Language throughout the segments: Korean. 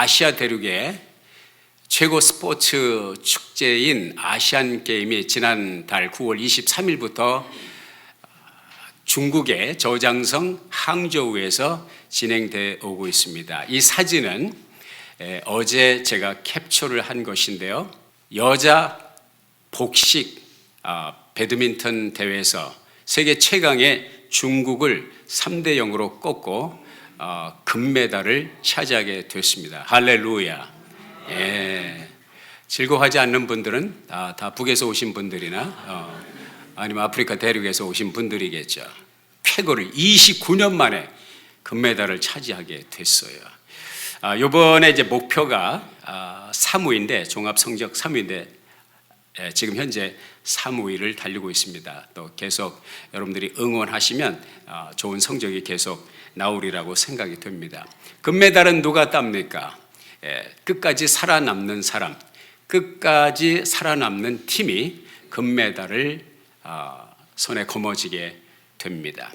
아시아 대륙의 최고 스포츠 축제인 아시안 게임이 지난달 9월 23일부터 중국의 저장성 항저우에서 진행되어 오고 있습니다. 이 사진은 어제 제가 캡처를 한 것인데요. 여자 복식 배드민턴 대회에서 세계 최강의 중국을 3대 0으로 꺾고 금메달을 차지하게 됐습니다. 할렐루야. 예. 즐거워하지 않는 분들은 다 북에서 오신 분들이나 아니면 아프리카 대륙에서 오신 분들이겠죠. 쾌거를 29년 만에 금메달을 차지하게 됐어요. 이번에 이제 목표가 사무인데 종합 성적 3위인데 지금 현재 3위를 달리고 있습니다. 또 계속 여러분들이 응원하시면 좋은 성적이 계속 나오리라고 생각이 됩니다. 금메달은 누가 땁니까? 끝까지 살아남는 사람, 끝까지 살아남는 팀이 금메달을 손에 거머쥐게 됩니다.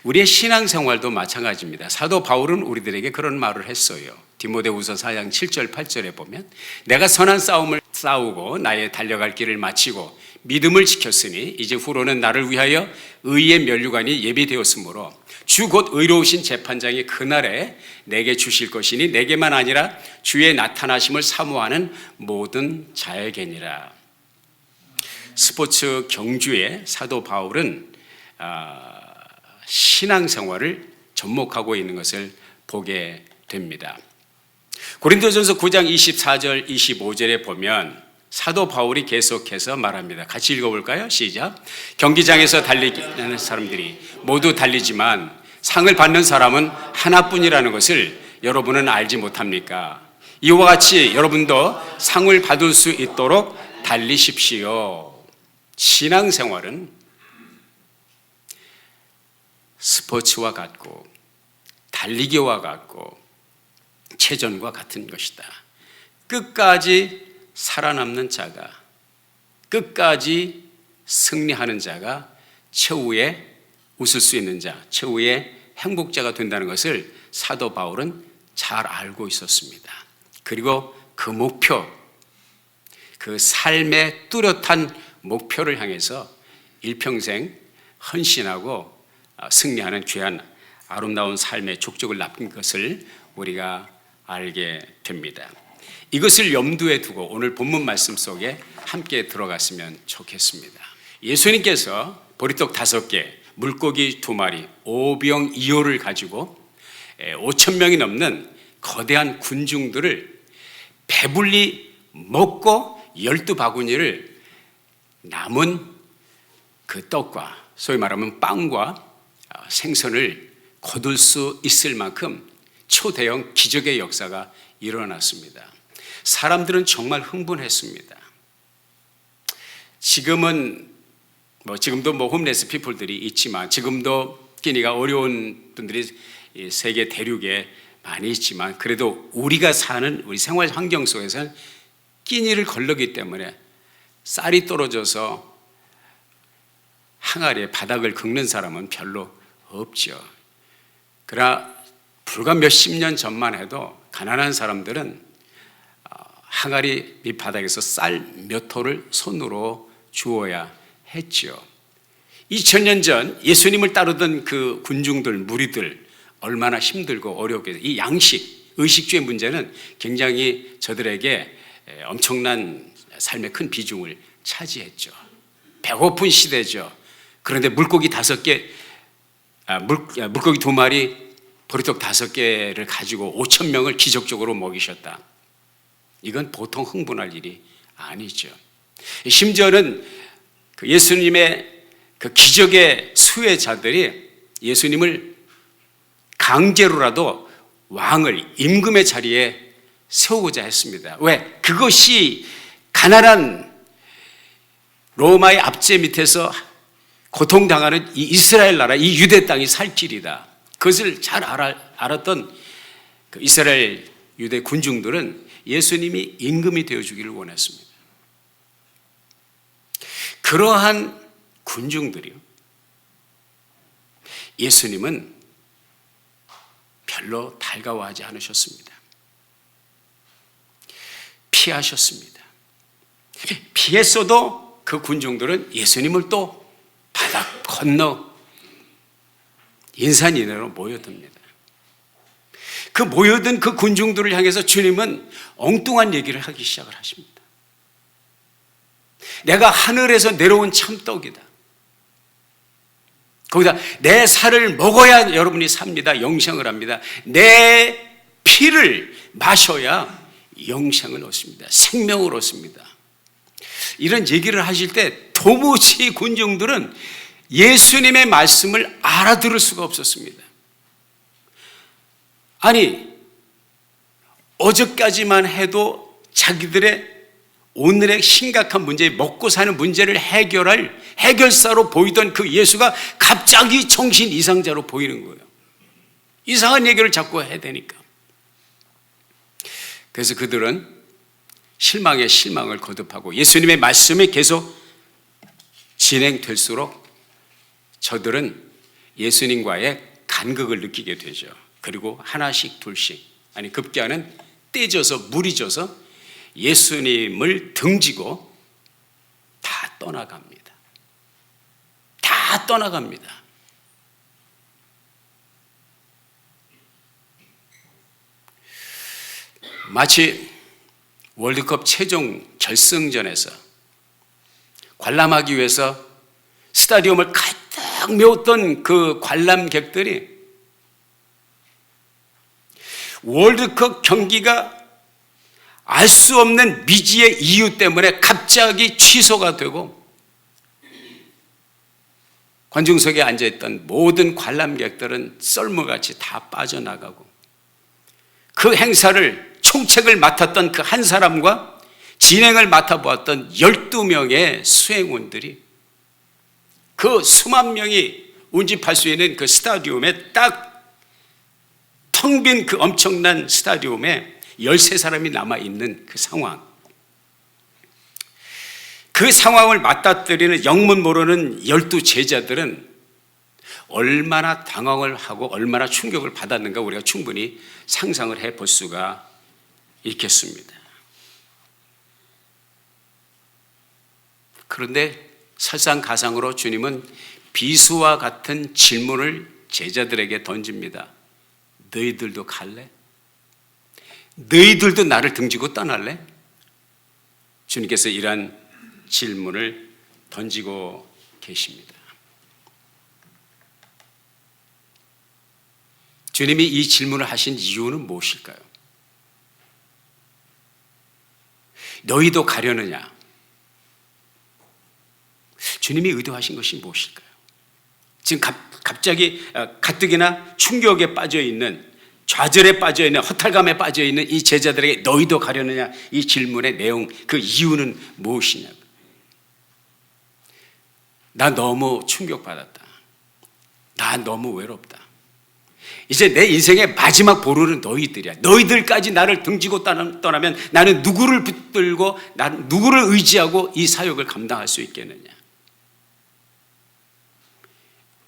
우리의 신앙생활도 마찬가지입니다. 사도 바울은 우리들에게 그런 말을 했어요. 디모데후서 4장 7절 8절에 보면 내가 선한 싸움을 싸우고 나의 달려갈 길을 마치고 믿음을 지켰으니 이제 후로는 나를 위하여 의의 면류관이 예비되었으므로 주 곧 의로우신 재판장이 그날에 내게 주실 것이니 내게만 아니라 주의 나타나심을 사모하는 모든 자에게니라. 스포츠 경주의 사도 바울은 신앙생활을 접목하고 있는 것을 보게 됩니다. 고린도전서 9장 24절 25절에 보면 사도 바울이 계속해서 말합니다. 같이 읽어볼까요? 시작. 경기장에서 달리는 사람들이 모두 달리지만 상을 받는 사람은 하나뿐이라는 것을 여러분은 알지 못합니까? 이와 같이 여러분도 상을 받을 수 있도록 달리십시오. 신앙생활은 스포츠와 같고 달리기와 같고 체전과 같은 것이다. 끝까지 살아남는 자가, 끝까지 승리하는 자가 최후의 웃을 수 있는 자, 최후의 행복자가 된다는 것을 사도 바울은 잘 알고 있었습니다. 그리고 그 목표, 그 삶의 뚜렷한 목표를 향해서 일평생 헌신하고 승리하는 귀한 아름다운 삶의 족적을 남긴 것을 우리가 알게 됩니다. 이것을 염두에 두고 오늘 본문 말씀 속에 함께 들어갔으면 좋겠습니다. 예수님께서 보리떡 5개, 물고기 2마리, 오병이어를 가지고 5천 명이 넘는 거대한 군중들을 배불리 먹고 12바구니를 남은 그 떡과 소위 말하면 빵과 생선을 거둘 수 있을 만큼 초대형 기적의 역사가 일어났습니다. 사람들은 정말 흥분했습니다. 지금도 홈레스 피플들이 있지만 지금도 끼니가 어려운 분들이 세계 대륙에 많이 있지만 그래도 우리가 사는 우리 생활 환경 속에서는 끼니를 걸르기 때문에 쌀이 떨어져서 항아리에 바닥을 긁는 사람은 별로 없죠. 그러나 불과 몇십 년 전만 해도 가난한 사람들은 항아리 밑바닥에서 쌀 몇 톨을 손으로 주워야 했죠. 2000년 전 예수님을 따르던 그 군중들, 무리들 얼마나 힘들고 어렵게 이 양식, 의식주의 문제는 굉장히 저들에게 엄청난 삶의 큰 비중을 차지했죠. 배고픈 시대죠. 그런데 물고기 5개, 물고기 2마리, 보리떡 5개를 가지고 5천 명을 기적적으로 먹이셨다. 이건 보통 흥분할 일이 아니죠. 심지어는 그 예수님의 그 기적의 수혜자들이 예수님을 강제로라도 왕을 임금의 자리에 세우고자 했습니다. 왜? 그것이 가난한 로마의 압제 밑에서 고통당하는 이 이스라엘 나라, 이 유대 땅이 살 길이다. 그것을 잘 알았던 그 이스라엘 유대 군중들은 예수님이 임금이 되어주기를 원했습니다. 그러한 군중들이요, 예수님은 별로 달가워하지 않으셨습니다. 피하셨습니다. 피했어도 그 군중들은 예수님을 또 바다 건너 인산인해로 모여듭니다. 그 모여든 그 군중들을 향해서 주님은 엉뚱한 얘기를 하기 시작을 하십니다. 내가 하늘에서 내려온 참떡이다. 거기다 내 살을 먹어야 여러분이 삽니다. 영생을 합니다. 내 피를 마셔야 영생을 얻습니다. 생명을 얻습니다. 이런 얘기를 하실 때 도무지 군중들은 예수님의 말씀을 알아들을 수가 없었습니다. 아니, 어제까지만 해도 자기들의 오늘의 심각한 문제, 먹고 사는 문제를 해결할 해결사로 보이던 그 예수가 갑자기 정신 이상자로 보이는 거예요. 이상한 얘기를 자꾸 해야 되니까. 그래서 그들은 실망에 실망을 거듭하고 예수님의 말씀이 계속 진행될수록 저들은 예수님과의 간극을 느끼게 되죠. 그리고 하나씩 둘씩, 아니 급기야는 떼져서 물이 져서 예수님을 등지고 다 떠나갑니다. 다 떠나갑니다. 마치 월드컵 최종 결승전에서 관람하기 위해서 스타디움을 가득 메웠던 그 관람객들이 월드컵 경기가 알 수 없는 미지의 이유 때문에 갑자기 취소가 되고 관중석에 앉아있던 모든 관람객들은 썰물같이 다 빠져나가고 그 행사를 총책을 맡았던 그 한 사람과 진행을 맡아보았던 12명의 수행원들이 그 수만 명이 운집할 수 있는 그 스타디움에 딱 텅 빈 그 엄청난 스타디움에 13사람이 남아있는 그 상황, 그 상황을 맞닥뜨리는 영문 모르는 12제자들은 얼마나 당황을 하고 얼마나 충격을 받았는가 우리가 충분히 상상을 해볼 수가 있겠습니다. 그런데 설상가상으로 주님은 비수와 같은 질문을 제자들에게 던집니다. 너희들도 갈래? 너희들도 나를 등지고 떠날래? 주님께서 이러한 질문을 던지고 계십니다. 주님이 이 질문을 하신 이유는 무엇일까요? 너희도 가려느냐? 주님이 의도하신 것이 무엇일까요? 지금 갑자기 가뜩이나 충격에 빠져있는, 좌절에 빠져있는, 허탈감에 빠져있는 이 제자들에게 너희도 가려느냐? 이 질문의 내용, 그 이유는 무엇이냐? 나 너무 충격받았다. 나 너무 외롭다. 이제 내 인생의 마지막 보루는 너희들이야. 너희들까지 나를 등지고 떠나면 나는 누구를 붙들고 나는 누구를 의지하고 이 사역을 감당할 수 있겠느냐?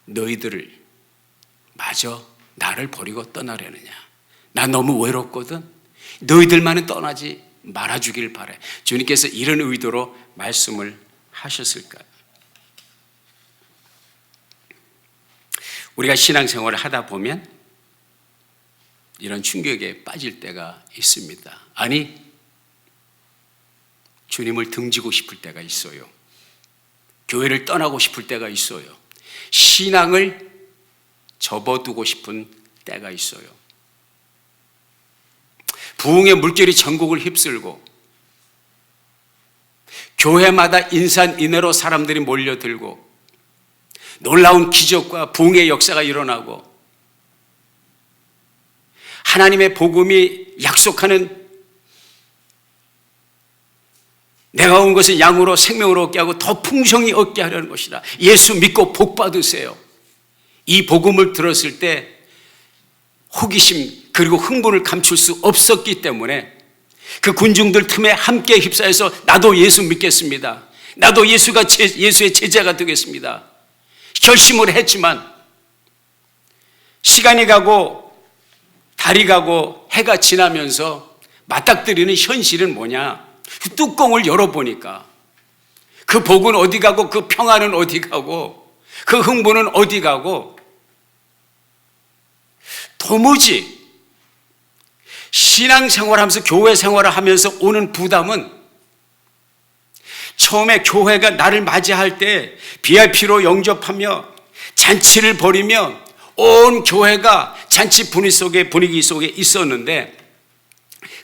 너희들을 마저 나를 버리고 떠나려느냐? 나 너무 외롭거든. 너희들만은 떠나지 말아주길 바래. 주님께서 이런 의도로 말씀을 하셨을까요? 우리가 신앙생활을 하다 보면 이런 충격에 빠질 때가 있습니다. 아니, 주님을 등지고 싶을 때가 있어요. 교회를 떠나고 싶을 때가 있어요. 신앙을 접어두고 싶은 때가 있어요. 부흥의 물결이 전국을 휩쓸고 교회마다 인산인해로 사람들이 몰려들고 놀라운 기적과 부흥의 역사가 일어나고 하나님의 복음이 약속하는 내가 온 것은 양으로 생명으로 얻게 하고 더 풍성히 얻게 하려는 것이다. 예수 믿고 복 받으세요. 이 복음을 들었을 때 호기심 그리고 흥분을 감출 수 없었기 때문에 그 군중들 틈에 함께 휩싸여서 나도 예수 믿겠습니다. 나도 예수의 제자가 되겠습니다. 결심을 했지만 시간이 가고 달이 가고 해가 지나면서 맞닥뜨리는 현실은 뭐냐? 그 뚜껑을 열어보니까 그 복은 어디 가고 그 평안은 어디 가고 그 흥분은 어디 가고 도무지 신앙생활하면서 교회 생활을 하면서 오는 부담은 처음에 교회가 나를 맞이할 때 VIP로 영접하며 잔치를 벌이며 온 교회가 잔치 분위기 속에 있었는데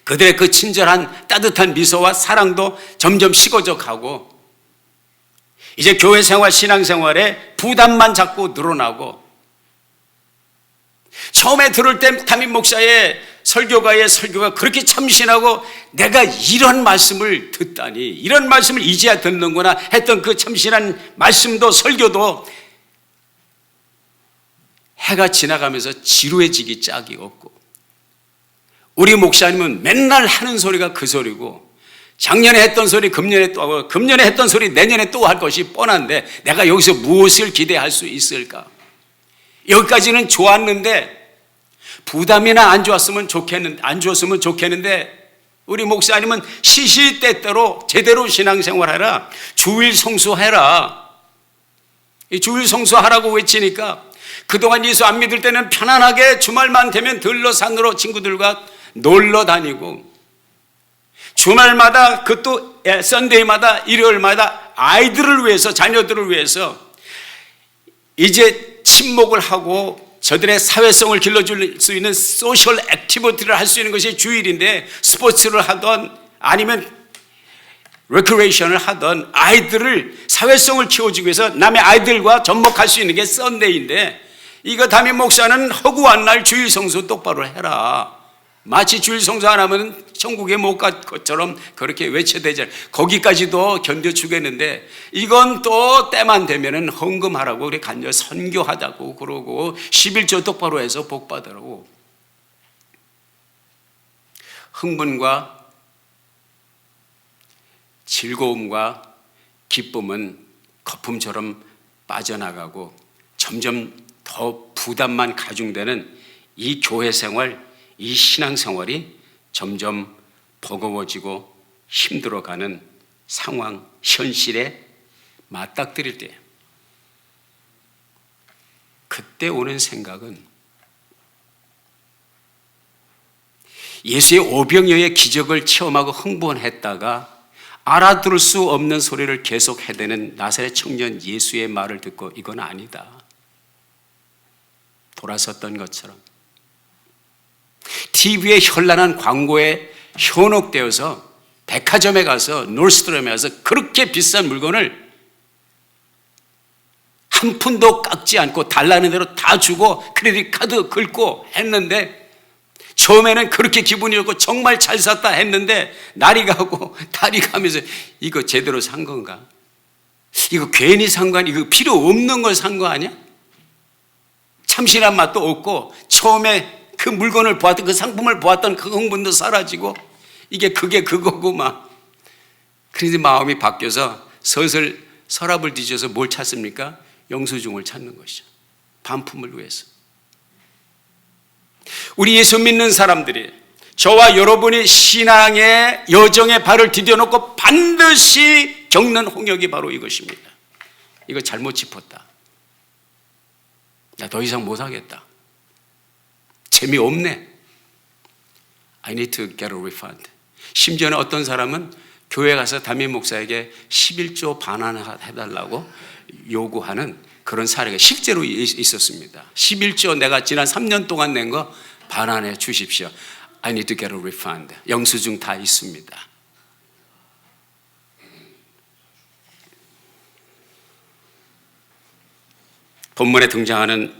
그들의 그 친절한 따뜻한 미소와 사랑도 점점 식어져 가고 이제 교회 생활, 신앙생활에 부담만 자꾸 늘어나고 처음에 들을 때 담임 목사의 설교가 그렇게 참신하고 내가 이런 말씀을 듣다니 이런 말씀을 이제야 듣는구나 했던 그 참신한 말씀도 설교도 해가 지나가면서 지루해지기 짝이 없고 우리 목사님은 맨날 하는 소리가 그 소리고 작년에 했던 소리 금년에 또 하고 금년에 했던 소리 내년에 또 할 것이 뻔한데 내가 여기서 무엇을 기대할 수 있을까? 여기까지는 좋았는데 부담이나 안 좋았으면 좋겠는데 우리 목사님은 시시때때로 제대로 신앙생활해라. 주일 성수해라. 이 주일 성수하라고 외치니까 그동안 예수 안 믿을 때는 편안하게 주말만 되면 들러 산으로 친구들과 놀러 다니고 주말마다 그것도 썬데이마다 일요일마다 아이들을 위해서 자녀들을 위해서 이제 친목을 하고 저들의 사회성을 길러줄 수 있는 소셜 액티비티를 할 수 있는 것이 주일인데 스포츠를 하던 아니면 레크레이션을 하던 아이들을 사회성을 키워주기 위해서 남의 아이들과 접목할 수 있는 게 썬데이인데 이거 담임 목사는 허구한 날 주일 성수 똑바로 해라. 마치 주일 성수 안 하면 천국에 못 갈 것처럼 그렇게 외쳐대잖아요. 거기까지도 견뎌주겠는데 이건 또 때만 되면은 헌금하라고 그래 간절 선교하자고 그러고 11조 똑바로 해서 복 받으라고. 흥분과 즐거움과 기쁨은 거품처럼 빠져나가고 점점 더 부담만 가중되는 이 교회 생활, 이 신앙생활이 점점 버거워지고 힘들어가는 상황, 현실에 맞닥뜨릴 때 그때 오는 생각은 예수의 오병이어의 기적을 체험하고 흥분했다가 알아들을 수 없는 소리를 계속 해대는 나사렛 청년 예수의 말을 듣고 이건 아니다. 돌아섰던 것처럼 TV에 현란한 광고에 현혹되어서 백화점에 가서 놀스트롬에 가서 그렇게 비싼 물건을 한 푼도 깎지 않고 달라는 대로 다 주고 크레딧 카드 긁고 했는데 처음에는 그렇게 기분이 좋고 정말 잘 샀다 했는데 날이 가고 달이 가면서 이거 제대로 산 건가? 이거 괜히 산 거 아니야? 이거 필요 없는 걸 산 거 아니야? 참신한 맛도 없고 처음에 그 물건을 보았던 그 상품을 보았던 그 흥분도 사라지고 이게 그게 그거고 막 그런데 마음이 바뀌어서 슬슬 서랍을 뒤져서 뭘 찾습니까? 영수증을 찾는 것이죠. 반품을 위해서. 우리 예수 믿는 사람들이 저와 여러분이 신앙의 여정에 발을 디뎌놓고 반드시 겪는 홍역이 바로 이것입니다. 이거 잘못 짚었다. 나 더 이상 못하겠다. 재미없네. I need to get a refund. 심지어는 어떤 사람은 교회 가서 담임 목사에게 11조 반환해달라고 요구하는 그런 사례가 실제로 있었습니다. 11조 내가 지난 3년 동안 낸 거 반환해 주십시오. I need to get a refund. 영수증 다 있습니다. 본문에 등장하는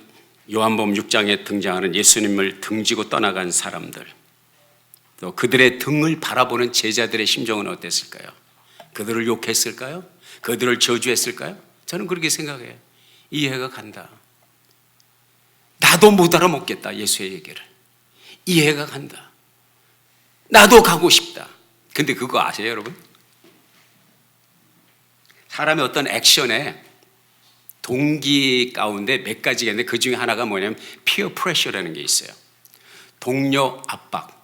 요한복음 6장에 등장하는 예수님을 등지고 떠나간 사람들, 또 그들의 등을 바라보는 제자들의 심정은 어땠을까요? 그들을 욕했을까요? 그들을 저주했을까요? 저는 그렇게 생각해요. 이해가 간다. 나도 못 알아먹겠다, 예수의 얘기를. 이해가 간다. 나도 가고 싶다. 근데 그거 아세요, 여러분? 사람의 어떤 액션에 동기 가운데 몇 가지가 있는데 그 중에 하나가 뭐냐면 피어 프레셔라는 게 있어요. 동료 압박.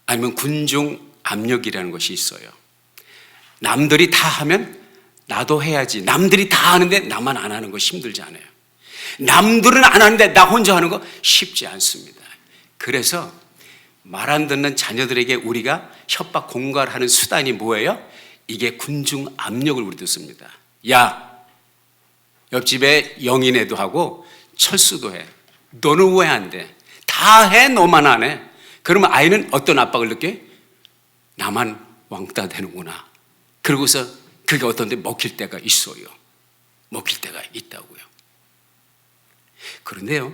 아니면 군중 압력이라는 것이 있어요. 남들이 다 하면 나도 해야지. 남들이 다 하는데 나만 안 하는 거 힘들지 않아요. 남들은 안 하는데 나 혼자 하는 거 쉽지 않습니다. 그래서 말 안 듣는 자녀들에게 우리가 협박 공갈하는 수단이 뭐예요? 이게 군중 압력을 우리도 씁니다. 야, 옆집에 영인애도 하고 철수도 해. 너는 왜 안 돼? 다 해, 너만 안 해. 그러면 아이는 어떤 압박을 느껴요? 나만 왕따 되는구나. 그러고서 그게 어떤 데 먹힐 때가 있어요. 먹힐 때가 있다고요. 그런데요,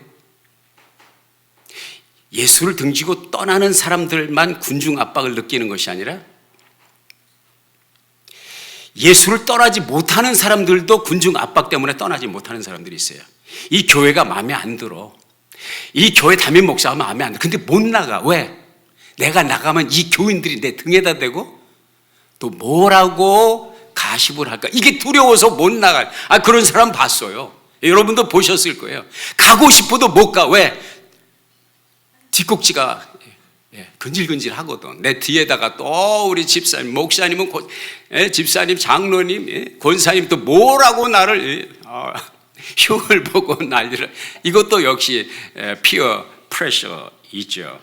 예수를 등지고 떠나는 사람들만 군중 압박을 느끼는 것이 아니라 예수를 떠나지 못하는 사람들도 군중 압박 때문에 떠나지 못하는 사람들이 있어요. 이 교회가 마음에 안 들어. 이 교회 담임 목사가 마음에 안 들어. 근데 못 나가. 왜? 내가 나가면 이 교인들이 내 등에다 대고 또 뭐라고 가십을 할까? 이게 두려워서 못 나가요. 그런 사람 봤어요. 여러분도 보셨을 거예요. 가고 싶어도 못 가. 왜? 뒷꼭지가 근질근질 하거든. 내 뒤에다가 또 우리 집사님, 목사님은 집사님, 장로님, 권사님 또 뭐라고 나를 흉을 보고 난리를. 이것도 역시 피어 프레셔이죠.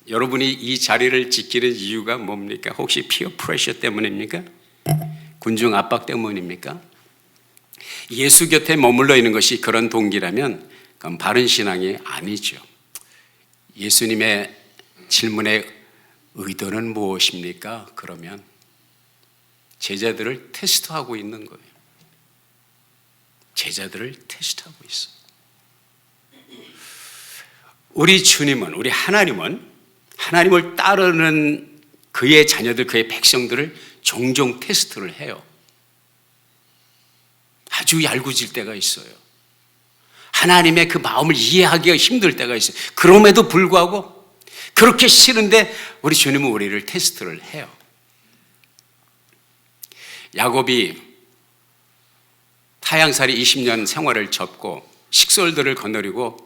여러분이 이 자리를 지키는 이유가 뭡니까? 혹시 피어 프레셔 때문입니까? 군중 압박 때문입니까? 예수 곁에 머물러 있는 것이 그런 동기라면 그건 바른 신앙이 아니죠. 예수님의 질문의 의도는 무엇입니까? 그러면 제자들을 테스트하고 있는 거예요. 제자들을 테스트하고 있어요. 우리 주님은, 우리 하나님은 하나님을 따르는 그의 자녀들, 그의 백성들을 종종 테스트를 해요. 아주 얄궂을 때가 있어요. 하나님의 그 마음을 이해하기가 힘들 때가 있어요. 그럼에도 불구하고 그렇게 싫은데 우리 주님은 우리를 테스트를 해요. 야곱이 타향살이 20년 생활을 접고 식솔들을 거느리고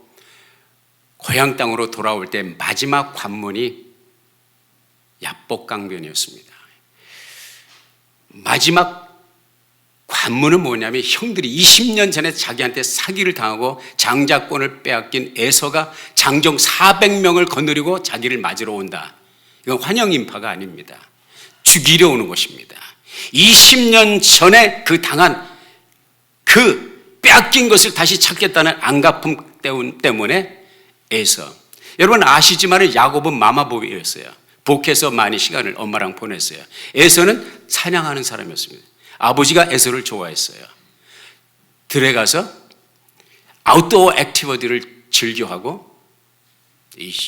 고향 땅으로 돌아올 때 마지막 관문이 야복강변이었습니다. 마지막 관문은 뭐냐면 형들이 20년 전에 자기한테 사기를 당하고 장자권을 빼앗긴 에서가 장정 400명을 거느리고 자기를 맞으러 온다. 이건 환영인파가 아닙니다. 죽이려 오는 것입니다. 20년 전에 그 당한 그 빼앗긴 것을 다시 찾겠다는 안갚음 때문에 에서. 여러분 아시지만 야곱은 마마보이였어요. 복해서 많이 시간을 엄마랑 보냈어요. 에서는 사냥하는 사람이었습니다. 아버지가 에서를 좋아했어요. 들에 가서 아웃도어 액티비티를 즐겨하고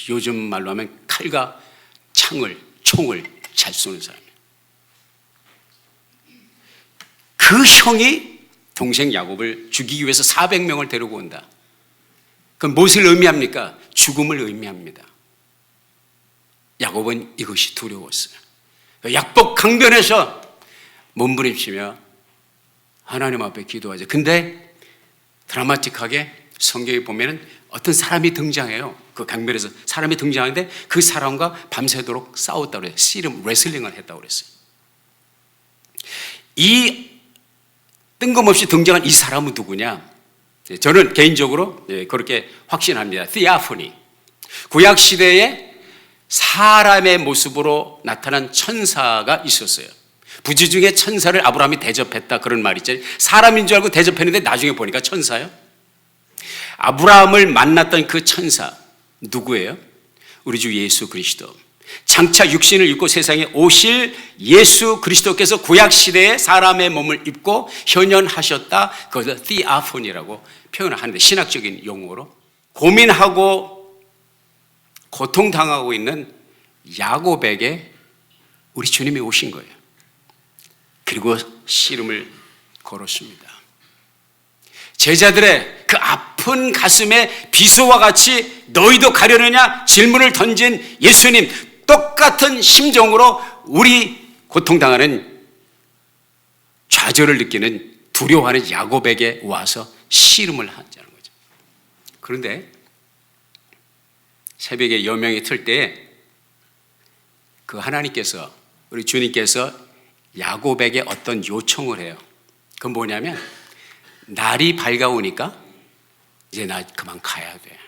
요즘 말로 하면 칼과 총을 잘 쏘는 사람이에요. 그 형이 동생 야곱을 죽이기 위해서 400명을 데리고 온다. 그럼 무엇을 의미합니까? 죽음을 의미합니다. 야곱은 이것이 두려웠어요. 약복 강변에서 몸부림치며 하나님 앞에 기도하죠. 근데 드라마틱하게 성경에 보면은 어떤 사람이 등장해요. 그 강변에서 사람이 등장하는데 그 사람과 밤새도록 싸웠다고 그래요. 씨름 레슬링을 했다고 그랬어요. 이 뜬금없이 등장한 이 사람은 누구냐? 저는 개인적으로 그렇게 확신합니다. theophany. 구약 시대에 사람의 모습으로 나타난 천사가 있었어요. 부지 중에 천사를 아브라함이 대접했다 그런 말이 있잖아요. 사람인 줄 알고 대접했는데 나중에 보니까 천사요. 아브라함을 만났던 그 천사 누구예요? 우리 주 예수 그리스도. 장차 육신을 입고 세상에 오실 예수 그리스도께서 구약 시대에 사람의 몸을 입고 현현하셨다. 그것을 theophany라고 표현을 하는데 신학적인 용어로 고민하고 고통당하고 있는 야곱에게 우리 주님이 오신 거예요. 그리고 씨름을 걸었습니다. 제자들의 그 아픈 가슴에 비수와 같이 너희도 가려느냐 질문을 던진 예수님, 똑같은 심정으로 우리 고통당하는 좌절을 느끼는 두려워하는 야곱에게 와서 씨름을 하자는 거죠. 그런데 새벽에 여명이 틀 때에 그 하나님께서, 우리 주님께서 야곱에게 어떤 요청을 해요. 그건 뭐냐면, 날이 밝아오니까 이제 나 그만 가야 돼.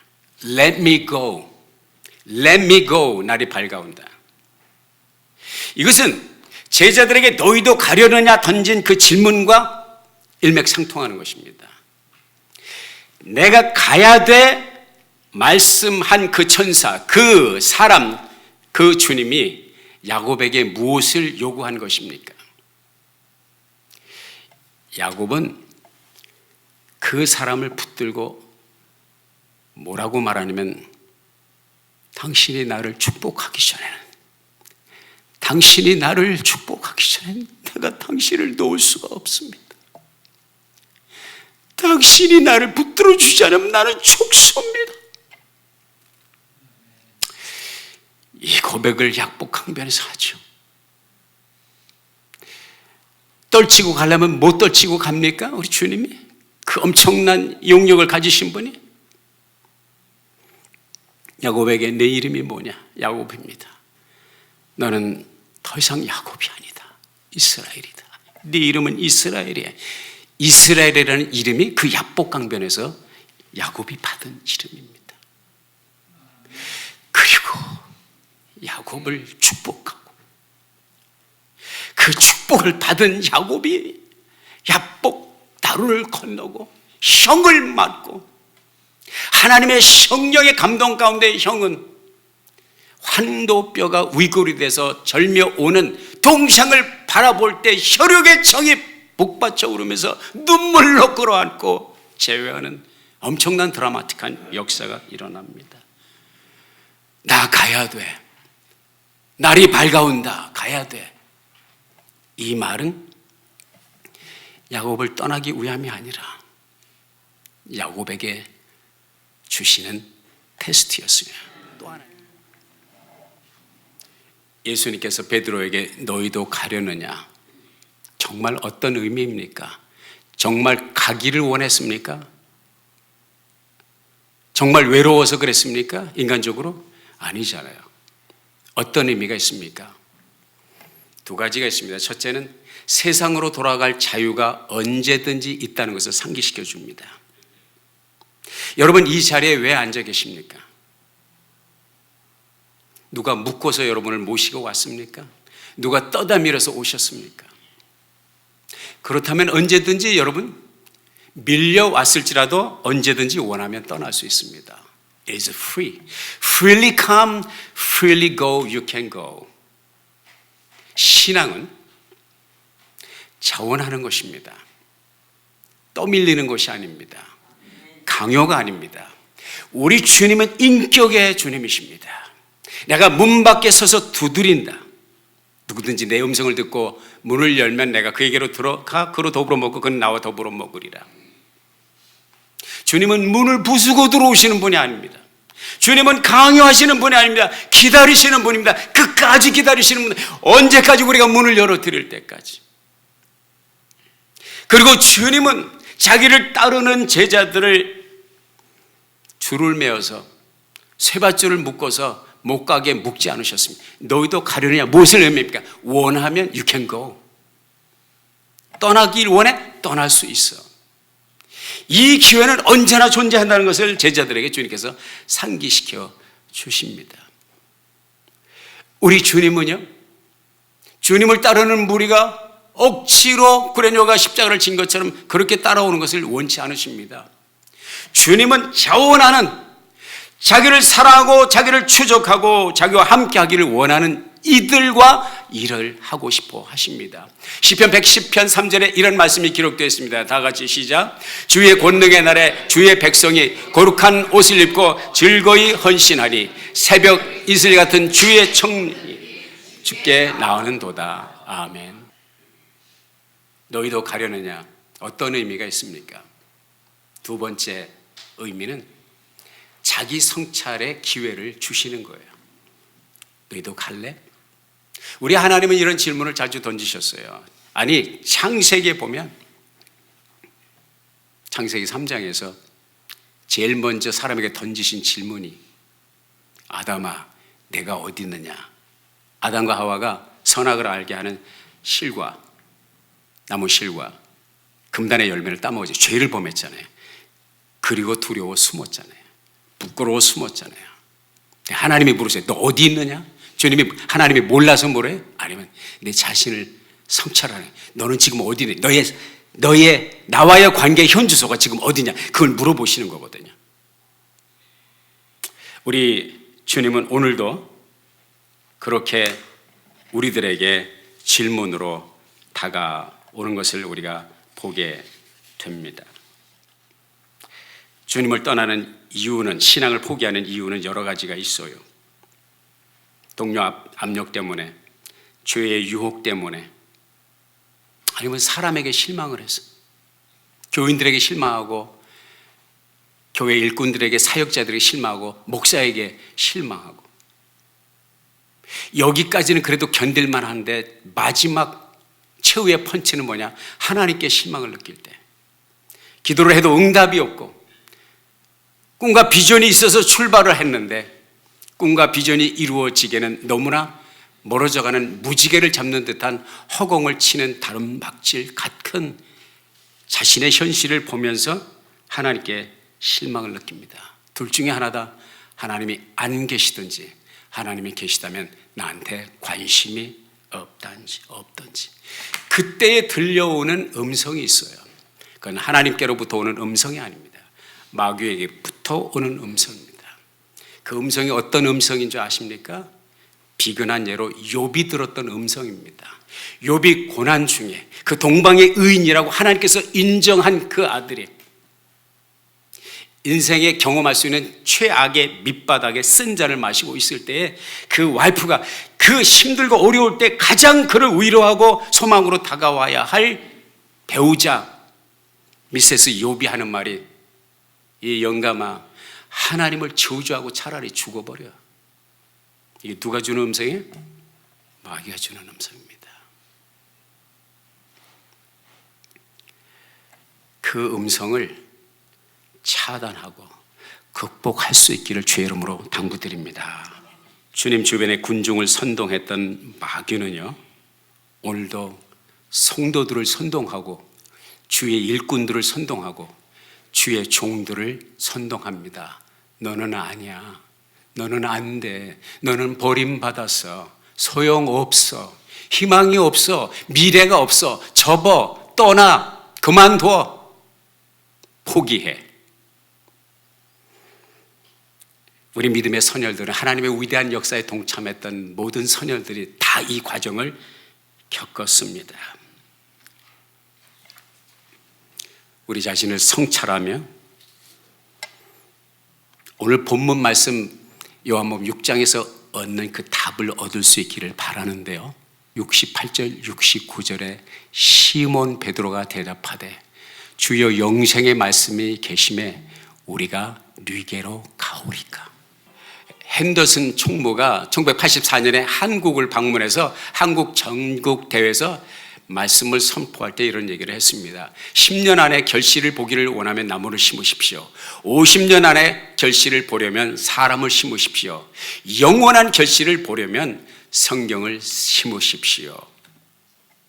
Let me go. Let me go. 날이 밝아온다. 이것은 제자들에게 너희도 가려느냐 던진 그 질문과 일맥상통하는 것입니다. 내가 가야 돼 말씀한 그 천사, 그 사람, 그 주님이 야곱에게 무엇을 요구한 것입니까? 야곱은 그 사람을 붙들고 뭐라고 말하냐면, 당신이 나를 축복하기 전에는, 당신이 나를 축복하기 전에는 내가 당신을 놓을 수가 없습니다. 당신이 나를 붙들어 주지 않으면 나는 죽습니다. 이 고백을 약복강변에서 하죠. 떨치고 가려면 못 떨치고 갑니까? 우리 주님이 그 엄청난 용력을 가지신 분이. 야곱에게 내 이름이 뭐냐? 야곱입니다. 너는 더 이상 야곱이 아니다. 이스라엘이다. 네 이름은 이스라엘이야. 이스라엘이라는 이름이 그 약복강변에서 야곱이 받은 이름입니다. 그리고 야곱을 축복하고, 그 축복을 받은 야곱이 야복 다루를 건너고 형을 맞고, 하나님의 성령의 감동 가운데 형은 환도뼈가 위골이 돼서 절며 오는 동상을 바라볼 때 혈육의 정이 복받쳐 오르면서 눈물로 끌어안고 제외하는 엄청난 드라마틱한 역사가 일어납니다. 나 가야 돼. 날이 밝아온다. 가야 돼. 이 말은 야곱을 떠나기 위함이 아니라 야곱에게 주시는 테스트였습니다. 또 하나, 예수님께서 베드로에게 너희도 가려느냐? 정말 어떤 의미입니까? 정말 가기를 원했습니까? 정말 외로워서 그랬습니까? 인간적으로? 아니잖아요. 어떤 의미가 있습니까? 두 가지가 있습니다. 첫째는 세상으로 돌아갈 자유가 언제든지 있다는 것을 상기시켜 줍니다. 여러분, 이 자리에 왜 앉아 계십니까? 누가 묶어서 여러분을 모시고 왔습니까? 누가 떠다 밀어서 오셨습니까? 그렇다면 언제든지 여러분, 밀려왔을지라도 언제든지 원하면 떠날 수 있습니다. It is free. Freely come, freely go, you can go. 신앙은 자원하는 것입니다. 떠밀리는 것이 아닙니다. 강요가 아닙니다. 우리 주님은 인격의 주님이십니다. 내가 문 밖에 서서 두드린다. 누구든지 내 음성을 듣고 문을 열면 내가 그에게로 들어가 그로 더불어 먹고 그는 나와 더불어 먹으리라. 주님은 문을 부수고 들어오시는 분이 아닙니다. 주님은 강요하시는 분이 아닙니다. 기다리시는 분입니다. 끝까지 기다리시는 분. 언제까지? 우리가 문을 열어드릴 때까지. 그리고 주님은 자기를 따르는 제자들을 줄을 메어서 쇠밧줄을 묶어서 못 가게 묶지 않으셨습니다. 너희도 가려느냐? 무엇을 의미합니까? 원하면 you can go. 떠나길 원해? 떠날 수 있어. 이 기회는 언제나 존재한다는 것을 제자들에게 주님께서 상기시켜 주십니다. 우리 주님은요, 주님을 따르는 무리가 억지로 구레뇨가 십자가를 진 것처럼 그렇게 따라오는 것을 원치 않으십니다. 주님은 자원하는, 자기를 사랑하고 자기를 추적하고 자기와 함께 하기를 원하는 이들과 일을 하고 싶어 하십니다. 시편 110편 3절에 이런 말씀이 기록되어 있습니다. 다 같이 시작. 주의 권능의 날에 주의 백성이 거룩한 옷을 입고 즐거이 헌신하니 새벽 이슬 같은 주의 청이 주께 나오는도다. 아멘. 너희도 가려느냐? 어떤 의미가 있습니까? 두 번째 의미는 자기 성찰의 기회를 주시는 거예요. 너희도 갈래? 우리 하나님은 이런 질문을 자주 던지셨어요. 아니, 창세기에 보면 창세기 3장에서 제일 먼저 사람에게 던지신 질문이 아담아, 내가 어디 있느냐? 아담과 하와가 선악을 알게 하는 실과 나무 실과 금단의 열매를 따먹었죠. 죄를 범했잖아요. 그리고 두려워 숨었잖아요. 부끄러워 숨었잖아요. 하나님이 물으세요. 너 어디 있느냐? 주님이 하나님이 몰라서 뭐래? 아니면 내 자신을 성찰하네. 너는 지금 어디 있니? 너의 나와의 관계 현주소가 지금 어디냐? 그걸 물어보시는 거거든요. 우리 주님은 오늘도 그렇게 우리들에게 질문으로 다가오는 것을 우리가 보게 됩니다. 주님을 떠나는 이유는, 신앙을 포기하는 이유는 여러 가지가 있어요. 동료 압력 때문에, 죄의 유혹 때문에, 아니면 사람에게 실망을 해서, 교인들에게 실망하고, 교회 일꾼들에게, 사역자들에게 실망하고, 목사에게 실망하고. 여기까지는 그래도 견딜만 한데 마지막 최후의 펀치는 뭐냐? 하나님께 실망을 느낄 때. 기도를 해도 응답이 없고, 꿈과 비전이 있어서 출발을 했는데 꿈과 비전이 이루어지기에는 너무나 멀어져가는 무지개를 잡는 듯한 허공을 치는 다름막질 같은 자신의 현실을 보면서 하나님께 실망을 느낍니다. 둘 중에 하나다. 하나님이 안 계시든지 하나님이 계시다면 나한테 관심이 없든지 그때에 들려오는 음성이 있어요. 그건 하나님께로부터 오는 음성이 아닙니다. 마귀에게부터 오는 음성입니다. 그 음성이 어떤 음성인 줄 아십니까? 비근한 예로 욥이 들었던 음성입니다. 욥이 고난 중에 그 동방의 의인이라고 하나님께서 인정한 그 아들이 인생에 경험할 수 있는 최악의 밑바닥에 쓴 잔을 마시고 있을 때에 그 와이프가 그 힘들고 어려울 때 가장 그를 위로하고 소망으로 다가와야 할 배우자 미세스 욥이 하는 말이, 이 영감아, 하나님을 저주하고 차라리 죽어버려. 이게 누가 주는 음성이에요? 마귀가 주는 음성입니다. 그 음성을 차단하고 극복할 수 있기를 주의 이름으로 당부드립니다. 주님 주변에 군중을 선동했던 마귀는요, 오늘도 성도들을 선동하고 주의 일꾼들을 선동하고 주의 종들을 선동합니다. 너는 아니야. 너는 안 돼. 너는 버림받았어. 소용없어. 희망이 없어. 미래가 없어. 접어. 떠나. 그만둬. 포기해. 우리 믿음의 선열들은, 하나님의 위대한 역사에 동참했던 모든 선열들이 다 이 과정을 겪었습니다. 우리 자신을 성찰하며 오늘 본문 말씀 요한복음 6장에서 얻는 그 답을 얻을 수 있기를 바라는데요. 68절 69절에 시몬 베드로가 대답하되 주여 영생의 말씀이 계심에 우리가 네게로 가오리까. 핸더슨 총무가 1984년에 한국을 방문해서 한국 전국 대회에서 말씀을 선포할 때 이런 얘기를 했습니다. 10년 안에 결실을 보기를 원하면 나무를 심으십시오. 50년 안에 결실을 보려면 사람을 심으십시오. 영원한 결실을 보려면 성경을 심으십시오.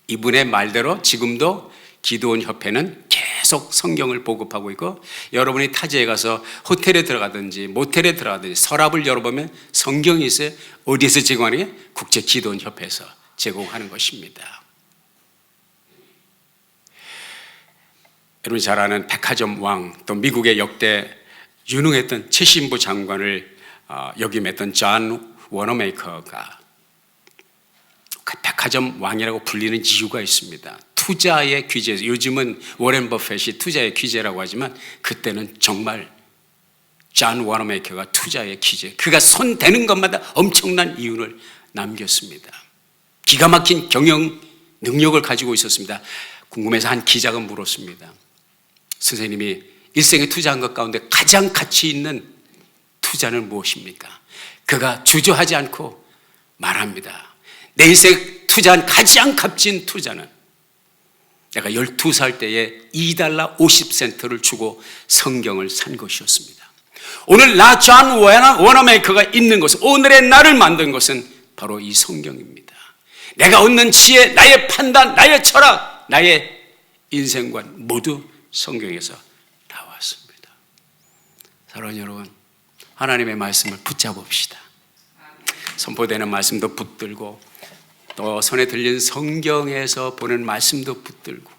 이분의 말대로 지금도 기도원 협회는 계속 성경을 보급하고 있고, 여러분이 타지에 가서 호텔에 들어가든지 모텔에 들어가든지 서랍을 열어보면 성경이 있어요. 어디에서 제공하는 게? 국제 기도원 협회에서 제공하는 것입니다. 여러분이 잘 아는 백화점 왕, 또 미국의 역대 유능했던 최신부 장관을 역임했던 존 워너메이커가 백화점 왕이라고 불리는 이유가 있습니다. 투자의 귀재, 요즘은 워렌 버핏이 투자의 귀재라고 하지만 그때는 정말 존 워너메이커가 투자의 귀재, 그가 손 대는 것마다 엄청난 이윤을 남겼습니다. 기가 막힌 경영 능력을 가지고 있었습니다. 궁금해서 한 기자가 물었습니다. 선생님이 일생에 투자한 것 가운데 가장 가치 있는 투자는 무엇입니까? 그가 주저하지 않고 말합니다. 내 인생에 투자한 가장 값진 투자는 내가 12살 때에 $2 50센트를 주고 성경을 산 것이었습니다. 오늘 나 존 워너메이커가 있는 것은, 오늘의 나를 만든 것은 바로 이 성경입니다. 내가 얻는 지혜, 나의 판단, 나의 철학, 나의 인생관 모두 성경에서 나왔습니다. 사랑하는 여러분, 하나님의 말씀을 붙잡읍시다. 선포되는 말씀도 붙들고 또 손에 들린 성경에서 보는 말씀도 붙들고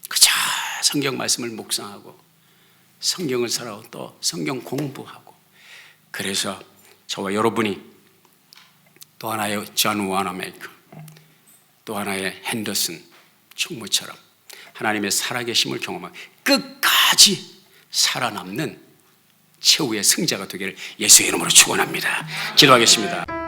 그저 성경 말씀을 묵상하고 성경을 살아오고 또 성경 공부하고, 그래서 저와 여러분이 또 하나의 존 와나메이커, 또 하나의 핸더슨 총무처럼 하나님의 살아계심을 경험하고 끝까지 살아남는 최후의 승자가 되기를 예수의 이름으로 축원합니다. 기도하겠습니다.